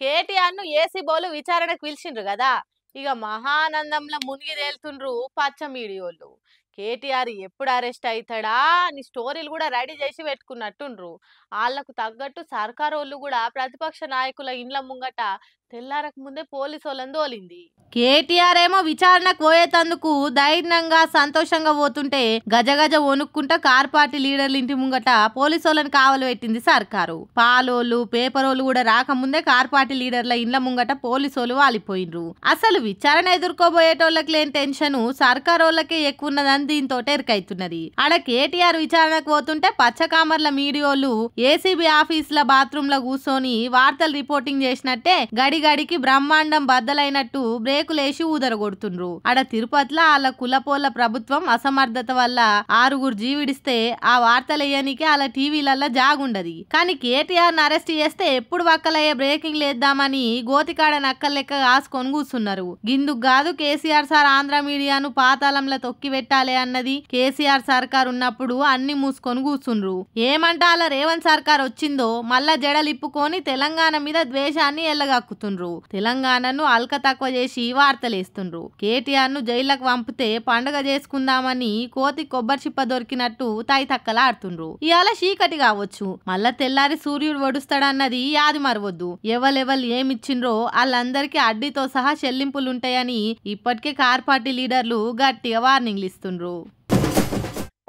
కేటీఆర్ ను ఏసీ బోలు విచారణకు పిలిచిండ్రు కదా. ఇక మహానందంలో మునిగి తేలుతుండ్రు పచ్చ మీడియోళ్ళు. కేటీఆర్ ఎప్పుడు అరెస్ట్ అవుతాడా అని స్టోరీలు కూడా రెడీ చేసి పెట్టుకున్నట్టుండ్రు. వాళ్ళకు తగ్గట్టు సర్కారోళ్ళు కూడా ప్రతిపక్ష నాయకుల ఇండ్ల ముంగట తెల్లారక ముందే పోలీసు వాళ్ళని తోలింది. కేటీఆర్ ఏమో విచారణకు పోయేతందుకు ధైర్యంగా సంతోషంగా పోతుంటే గజగజ వణుక్కుంటా కార్ పార్టీ లీడర్ల ఇంటి ముంగట పోలీసు వాళ్ళని కావలు పెట్టింది సర్కారు. పాలోళ్ళు పేపరోళ్ళు కూడా రాకముందే కార్ పార్టీ లీడర్ల ఇండ్ల ముంగట పోలీసు వాళ్ళు వాలిపోయినరు. అసలు విచారణ ఎదుర్కోబోయేటోళ్ళకి లేని టెన్షన్ సర్కారోళ్ళకే ఎక్కువ ఉన్నదని దీంతో ఎరుకైతున్నది. ఆడ కేటీఆర్ విచారణకు పోతుంటే పచ్చకామర్ల మీడియోళ్ళు ఏసీబీ ఆఫీసుల బాత్రూమ్ లో కూర్చొని వార్తలు రిపోర్టింగ్ చేసినట్టే గడిగడికి బ్రహ్మాండం బద్దలైనట్టు బ్రేకులేసి ఊదరగొడుతుండ్రు. ఆడ తిరుపతిలో వాళ్ళ కులపోల ప్రభుత్వం అసమర్థత వల్ల 6 జీవిడిస్తే ఆ వార్తలయ్యానికి వాళ్ళ టీవీలల్లో జాగుండది. కానీ కేటీఆర్ అరెస్ట్ చేస్తే ఎప్పుడు వక్కలయ్యే బ్రేకింగ్ లేద్దామని గోతికాడ నక్కల లెక్క కాసుకొని కూర్చున్నారు. గిందుకు కాదు కేసీఆర్ సార్ ఆంధ్ర మీడియాను పాతాళంలో తొక్కి పెట్టాలి అన్నది. కేసీఆర్ సర్కార్ ఉన్నప్పుడు అన్ని మూసుకొని కూర్చుండ్రు. ఏమంటా అలా రేవంత్ సర్కార్ వచ్చిందో మళ్ళా జడలిప్పుకొని తెలంగాణ మీద ద్వేషాన్ని ఎల్లగక్కుతుండ్రు. తెలంగాణను అల్క తక్కువ చేసి వార్తలేస్తుండ్రు. కేటీఆర్ ను జైళ్లకు పంపితే పండుగ చేసుకుందామని కోతి కొబ్బరి చిప్ప దొరికినట్టు తైతక్కలాడుతుండ్రు. ఇవాళ చీకటి కావచ్చు, మళ్ళా తెల్లారి సూర్యుడు వడుస్తాడన్నది యాది మరవద్దు. ఎవరెవరు ఏమిచ్చిండ్రో వాళ్ళందరికీ అడ్డీతో సహా చెల్లింపులుంటాయని ఇప్పటికే కార్ పార్టీ లీడర్లు గట్టిగా వార్నింగ్లు ఇస్తుండ్రు.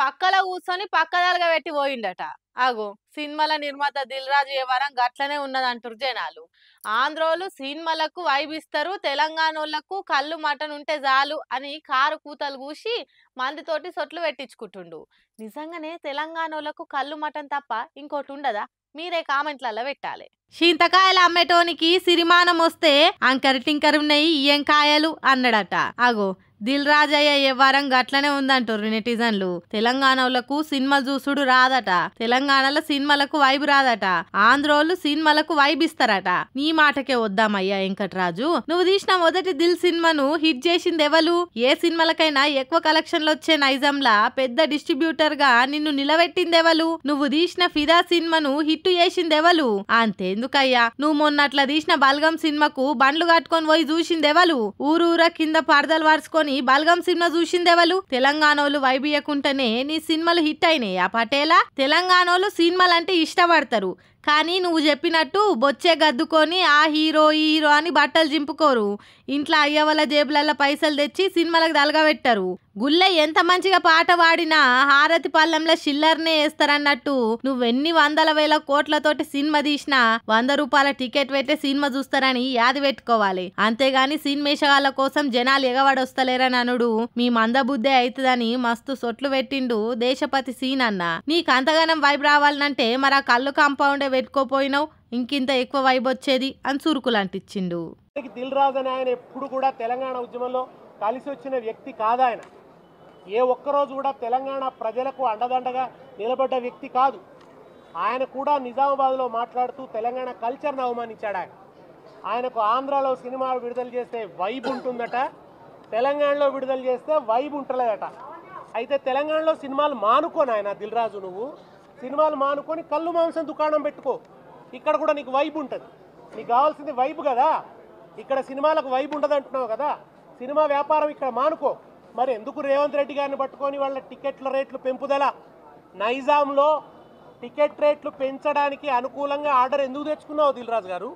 పక్కల కూర్చొని పక్కదాలుగా పెట్టి పోయిండట. అగో సినిమాల నిర్మాత దిల్ రాజు వ్యవహారం గట్లనే ఉన్నదంటారు జనాలు. ఆంధ్రోలు సినిమాలకు వైబిస్తారు, తెలంగాణోళ్లకు కళ్ళు మటన్ ఉంటే చాలు అని కారు కూతలు కూసి మందితోటి సొట్లు పెట్టించుకుంటుండు. నిజంగానే తెలంగాణోళ్లకు కళ్ళు మటన్ తప్ప ఇంకోటి ఉండదా? మీరే కామెంట్లలో పెట్టాలి. చింతకాయలు అమ్మేటోనికి సిరిమానం వస్తే అంకర్ టింకర్ ఉన్నాయి ఇయ్యం కాయలు అన్నాడట. అగో దిల్ రాజయ్య వ్యవహారం గట్లనే ఉందంటారు నెటిజన్లు. తెలంగాణలకు సినిమా చూసుడు రాదట, తెలంగాణలో సినిమాలకు వైబ్ రాదట, ఆంధ్రోళ్ళు సినిమాలకు వైబ్ ఇస్తారట. నీ మాటకే వద్దామయ్యా వెంకటరాజు. నువ్వు తీసిన మొదటి దిల్ సినిమాను హిట్ చేసింది ఎవలు? ఏ సినిమాలకైనా ఎక్కువ కలెక్షన్లు వచ్చే నైజంలా పెద్ద డిస్ట్రిబ్యూటర్ గా నిన్ను నిలబెట్టింది ఎవలు? నువ్వు తీసిన ఫిదా సినిమాను హిట్ చేసింది ఎవలు? అంతేందుకయ్యా, నువ్వు మొన్నట్లా తీసిన బల్గం సినిమాకు బండ్లు కట్టుకొని పోయి చూసింది ఎవలు? ఊరూర కింద పరదలు వార్చుకొని బల్గం సినిమా చూసిందెవలు? తెలంగాణోళ్ళు వైబియకుంటేనే నీ సినిమాలు హిట్ అయినాయి. ఆ పటేలా తెలంగాణోళ్ళు సినిమాలంటే ఇష్టపడతారు, కానీ నువ్వు చెప్పినట్టు బొచ్చే గద్దుకొని ఆ హీరో ఈ హీరో అని బట్టలు చింపుకోరు. ఇంట్లో అయ్యవల జేబులలో పైసలు తెచ్చి సినిమాలకు దలగబెట్టారు. గుళ్ళె ఎంత మంచిగా పాట పాడినా హారతి పళ్ళంలో షిల్లర్నే వేస్తారన్నట్టు నువ్వెన్ని వందల వేల కోట్లతోటి సినిమా తీసినా 100 రూపాయల టికెట్ పెట్టే సినిమా చూస్తారని యాది పెట్టుకోవాలి. అంతేగాని సినిమేషగాళ్ళ కోసం జనాలు ఎగవాడొస్తలేరని అనుడు మీ మందబుద్ధే అవుతుందని మస్తు సొట్లు పెట్టిండు దేశపతి సీన్ అన్న. నీకు అంతగానం వైబ్ రావాలంటే మరి ఆ కళ్ళు కాంపౌండే పెట్టుకోపోయినావు, ఇంకింత ఎక్కువ వైబ్ వచ్చేది అని చురుకులు అంటించిండు. దిల్ రాజు అని ఆయన ఎప్పుడు కూడా తెలంగాణ ఉద్యమంలో కలిసి వచ్చిన వ్యక్తి కాదాయన. ఏ ఒక్కరోజు కూడా తెలంగాణ ప్రజలకు అండదండగా నిలబడ్డ వ్యక్తి కాదు. ఆయన కూడా నిజామాబాద్లో మాట్లాడుతూ తెలంగాణ కల్చర్ను అవమానించాడు. ఆయనకు ఆంధ్రాలో సినిమా విడుదల చేస్తే వైబ్ ఉంటుందట, తెలంగాణలో విడుదల చేస్తే వైబ్ ఉంటలేదట. అయితే తెలంగాణలో సినిమాలు మానుకోని ఆయన దిల్ రాజు, నువ్వు సినిమాలు మానుకొని కళ్ళు మాంసం దుకాణం పెట్టుకో, ఇక్కడ కూడా నీకు వైబ్ ఉంటుంది. నీకు కావాల్సింది వైబ్ కదా, ఇక్కడ సినిమాలకు వైబ్ ఉండదు అంటున్నావు కదా. సినిమా వ్యాపారం ఇక్కడ మానుకో. మరి ఎందుకు రేవంత్ రెడ్డి గారిని పట్టుకొని వాళ్ళ టికెట్ల రేట్లు పెంపుదల, నైజాంలో టికెట్ రేట్లు పెంచడానికి అనుకూలంగా ఆర్డర్ ఎందుకు తెచ్చుకున్నావు దిల్ రాజు గారు?